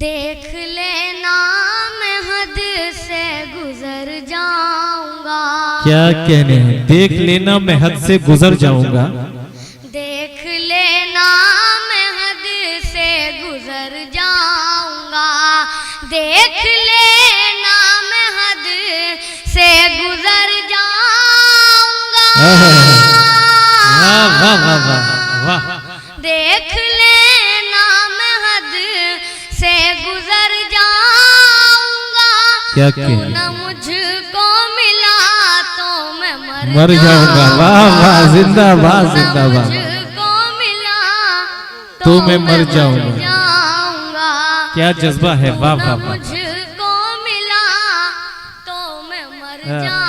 देख लेना मैं हद से गुजर जाऊंगा। क्या कहने हैं? देख लेना मैं हद से गुजर जाऊंगा। देख लेना मैं हद से गुजर जाऊंगा। देख लेना मैं हद से गुजर जाऊंगा। वाह वाह वाह वाह वाह। देख लेना मैं हद से गुजर जाऊंगा। क्या न मुझको मिला तो मैं मर जाऊंगा। वाह वाह, जिंदाबाद जिंदाबाद। मुझको मिला तो मैं मर जाऊंगा। जाऊंगा। क्या जज्बा है। वाह वाह वाह। मुझको मिला तो मैं मर जाऊंगा।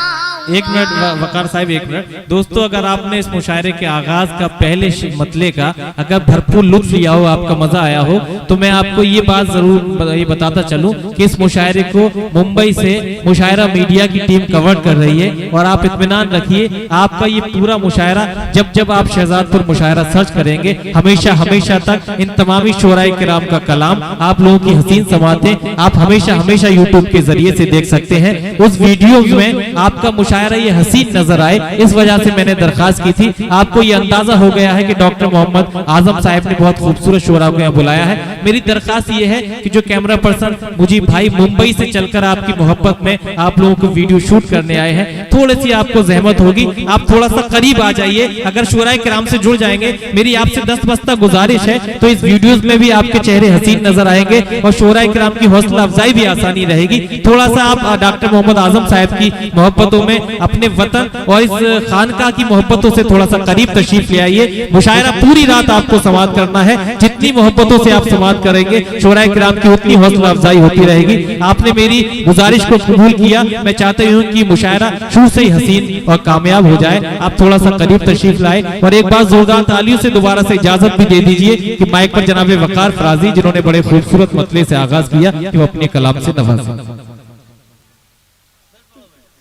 एक मिनट वकार साहब, एक मिनट। दोस्तों, अगर आपने इस मुशायरे के आगाज का पहले मतले का अगर भरपूर लुत्फ लिया हो, आपका मजा आया हो, तो मैं आपको ये बात जरूर ये बताता चलूं कि इस मुशायरे को मुंबई से मुशायरा मीडिया की टीम कवर कर रही है। और आप इत्मीनान रखिए, आपका ये पूरा मुशायरा जब जब आप शहजादपुर मुशायरा सर्च करेंगे, हमेशा हमेशा तक इन तमामी शोराए किराम का कलाम, आप लोगों की हसीन समातें आप हमेशा हमेशा यूट्यूब के जरिए से देख सकते हैं। उस वीडियो में आपका मुशायरा ये हसीन नजर आए, इस वजह से मैंने दरखास्त की थी। आपको ये अंदाजा हो गया है कि डॉक्टर मोहम्मद आजम साहब ने बहुत खूबसूरत शोरा को यहाँ बुलाया है। मेरी दरखास्त ये है कि जो कैमरा पर्सन मुजीब भाई मुंबई से चलकर आपकी मोहब्बत में आप लोगों को वीडियो शूट करने आए हैं, थोड़ी सी आपको जहमत होगी, आप थोड़ा सा करीब आ जाइए। अगर शोराए किराम से जुड़ जाएंगे, मेरी आपसे दस्तबस्ता गुजारिश है, तो इस वीडियोज में भी आपके चेहरे हसीन नजर आएंगे और शोराए किराम की हौसला अफजाई भी आसानी रहेगी। थोड़ा सा आप डॉक्टर मोहम्मद आजम साहब की मोहब्बतों में, अपने वतन और इस खानका की मोहब्बतों से थोड़ा सा करीब तशरीफ ले आइए। मुशायरा पूरी रात आपको समात करना है, जितनी मोहब्बतों से आप समात करेंगे शोराए किराम की उतनी हौसला अफजाई होती रहेगी। आपने मेरी गुजारिश को कबूल किया। मैं चाहता हूँ कि मुशायरा शुरू से ही हसीन और कामयाब हो जाए। आप थोड़ा सा करीब तशरीफ लाए और एक बार जोरदार तालियों से दोबारा से इजाजत भी दे दीजिए कि माइक पर जनाब वकार फराजी, जिन्होंने बड़े खूबसूरत मतले से आगाज किया, कि वो अपने कलाम से नवाजें।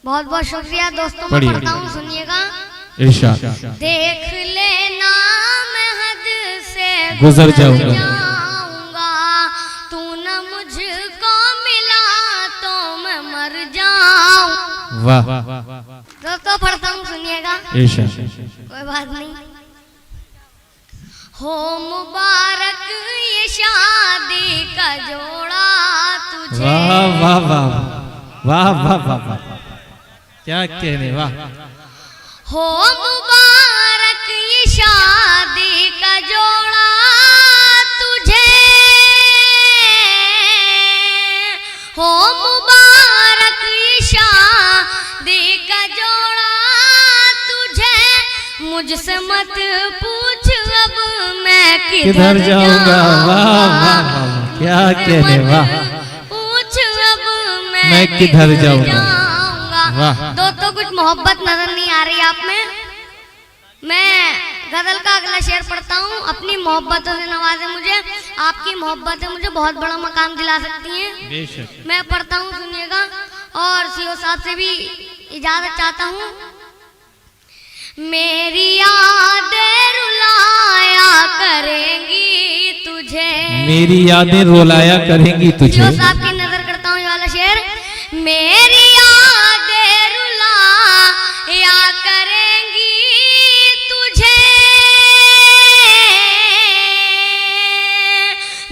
बहुत बहुत शुक्रिया दोस्तों, मैं पढ़ता हूँ, सुनिएगा। इरशाद। देख लेना मैं हद से गुजर जाऊंगा। तू न मुझको मिला तो मैं मर जाऊं। वाह। दोस्तों पढ़ता हूँ, सुनिएगा। इरशाद। कोई बात नहीं। हो मुबारक ये शादी का जोड़ा तुझे। वाह वाह वाह वाह वाह वाह वाह, क्या कहने। वाह। हो मुबारक ये शादी का जोड़ा तुझे। हो मुबारक ये शादी का जोड़ा तुझे। मुझसे मत पूछ अब मैं किधर जाऊंगा। वाह वाह वाह, क्या कहने। वाह। पूछ अब मैं किधर जाऊंगा। वाह। दोस्तों कुछ मोहब्बत नजर नहीं आ रही आप में। मैं गजल का अगला शेर पढ़ता हूँ। अपनी मोहब्बतों से नवाजे मुझे, आपकी मोहब्बतें मुझे बहुत बड़ा मकाम दिला सकती हैं। बेशक। मैं पढ़ता हूँ, सुनिएगा। और सीओ साहब से भी इजाजत चाहता हूँ। मेरी यादें रुलाया करेंगी तुझे। मेरी यादें रुलाया करेंगी तुझे। सीओ साहब की नजर करता हूँ ये वाला शेर। मेरी यादें रुलाया करेंगी तुझे।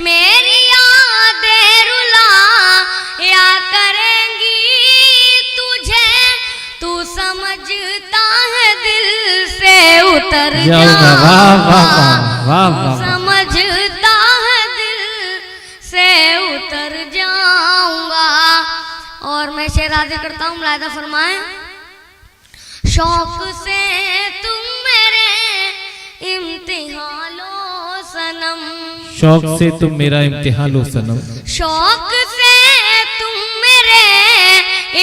मेरी यादें रुलाया करेंगी तुझे। तू समझता है दिल से उतर जाऊंगा। वाह वाह वाह वाह। समझता है दिल से उतर जाऊंगा। और मैं शेर हाजिर करता हूँ, मुलाहिजा फरमाएं। शौक से तुम मेरे इम्तिहान लो सनम। शौक से तुम मेरा इम्तिहान लो सनम। शौक से तुम मेरे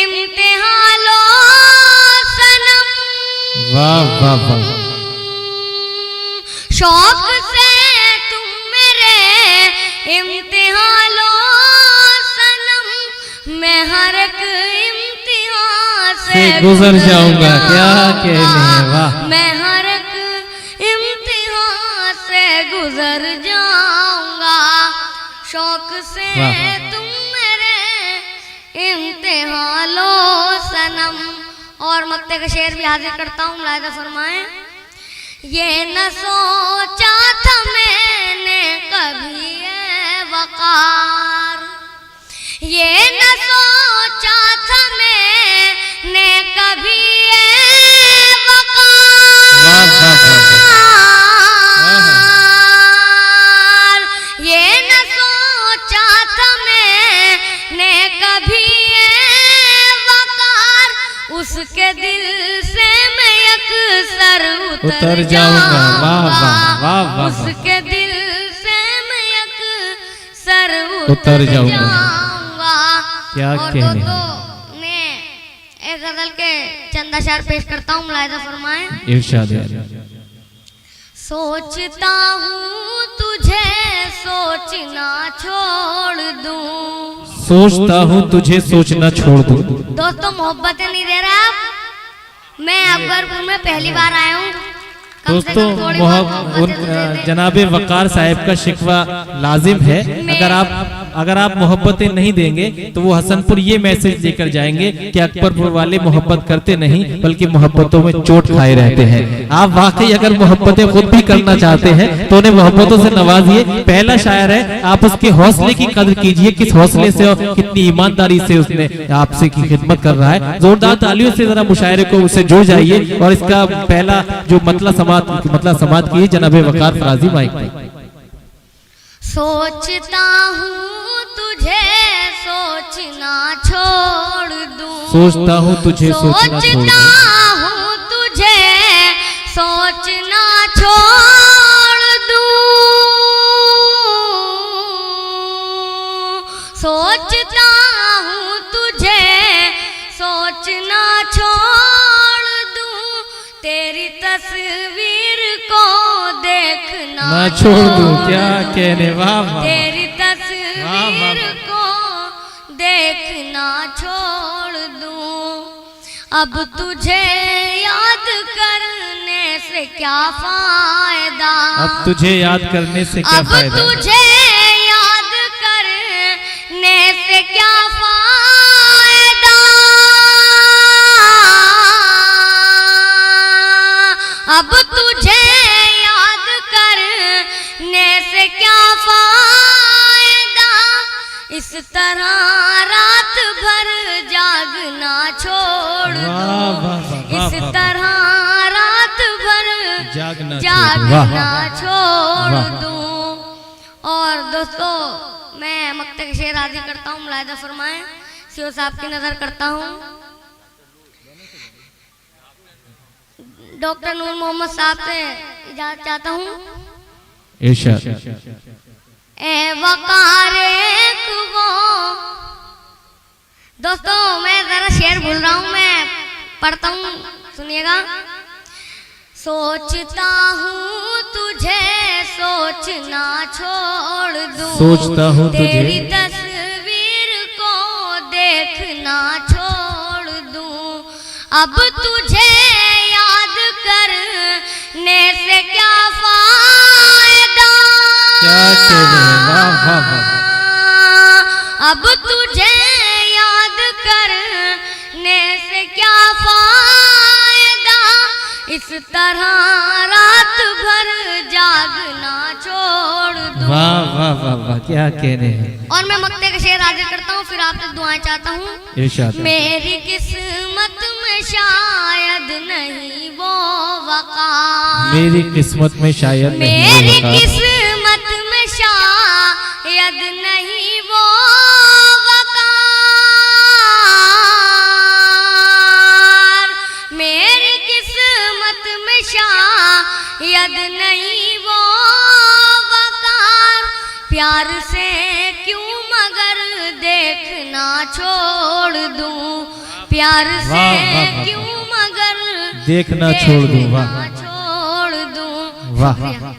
इम्तिहान लो सनम। वाह वाह वाह। शौक से तुम मेरे इम्तिहान लो सनम। मैं हर एक इम्तिहान से गुजर जाऊंगा। क्या कहने। वाह। मैं हर एक इम्तिहान से गुजर जाऊंगा। शौक से वाह। तुम मेरे इम्तिहान लो सनम। और मक्ते का शेर भी हाजिर करता हूँ, मुलाहिजा फरमाएं। ये न सोचा था मैंने कभी ये वकार, ये न सोचा था मैंने कभी ये वकार, ये न सोचा था मैंने कभी ये वकार। उसके दिल से मैं अक्सर उतर जाऊंगा। वाह वाह वाह वाह। उसके दिल से मैं अक्सर उतर जाऊंगा। क्या और कहने हैं। दोस्तों मैं एक गजल के चंद अशार पेश करता हूँ, मुलाहिजा फरमाएं। इरशाद। सोचता हूँ तुझे सोचना छोड़ दूँ, सोचता हूँ तुझे सोचना छोड़ दूं। दोस्तों मोहब्बतें नहीं दे रहे आप। मैं अकबरपुर में पहली बार आया हूँ। कम से कम थोड़ी बहुत मोहब्बतें तो दे दे। जनाबे वकार साहब का शिकवा लाजिम है। अगर आप मोहब्बतें नहीं देंगे तो वो हसनपुर ये मैसेज लेकर जाएंगे कि अकबरपुर वाले मोहब्बत करते नहीं बल्कि मोहब्बतों में चोट खाए रहते हैं। आप वाकई अगर मोहब्बतें खुद भी करना चाहते हैं तो उन्हें मोहब्बतों से नवाजिए। पहला शायर है, आप उसके हौसले की कदर कीजिए, किस हौसले से और कितनी ईमानदारी से उसने आपसे की खिदमत कर रहा है। जोरदार तालियों से जरा मुशायरे को उससे जुड़ जाइए। और इसका पहला जो मतलब समात की जनाबे वकार फराजी माइक। सोचता हूँ तुझे सोचना छोड़ दूँ, सोचता हूँ तुझे सोचना छोड़ दूं। हूँ तुझे सोचना छोड़ दूँ, सोचता हूँ तुझे सोचना छोड़ दूँ। तेरी तस्वीर को देखना ना छोड़ दूं। क्या कहने। वाह वाह। तेरी तस्वीर को देखना छोड़ दूं। अब तुझे याद करने से क्या फायदा, अब तुझे याद करने से क्या अब फायदा। तुझे याद करने से क्या फायदा, अब तुझे याद करने से क्या फायदा। इस तरह रात भर जागना छोड़ दूं, इस तरह रात भर जागना छोड़ दूं। और दोस्तों मैं मक्ते के शेर हाजिर करता हूँ, मुलाहिजा फरमाएं। सीओ साहब की नजर करता हूँ। डॉक्टर नूर मोहम्मद साहब से इजाजत चाहता हूँ। ए वकारे वो। दोस्तों मैं जरा शेर भूल रहा हूँ, मैं पढ़ता हूँ, सुनिएगा। सोचता हूँ तुझे सोचना छोड़ दूं, सोचता हूँ तेरी तुझे तस्वीर को देखना छोड़ दूं। अब तुझे याद करने से क्या फायदा, क्या कहने हैं। वाह वाह वाह। अब तुझे याद करने से क्या फायदा। इस तरह रात भर जागना छोड़ दूं। वाह वाह वाह वाह। क्या कहने हैं। और मैं मक्ते का शेर हाजिर करता हूँ, फिर आपसे दुआएं चाहता हूँ। इरशाद। मेरी किस्मत में शायद नहीं वो वक़ार, मेरी किस्मत में शायद नहीं मेरी होगा। किस्मत में शायद नहीं वो वक़ार, मेरी किस्मत में शायद नहीं वो वक़ार। प्यार से क्यों मगर देखना छोड़ दूं, प्यार से वाह, वाह, वाह, क्यों मगर देखना छोड़ दूं। वाह छोड़ दूं। वाह शुक्रिया।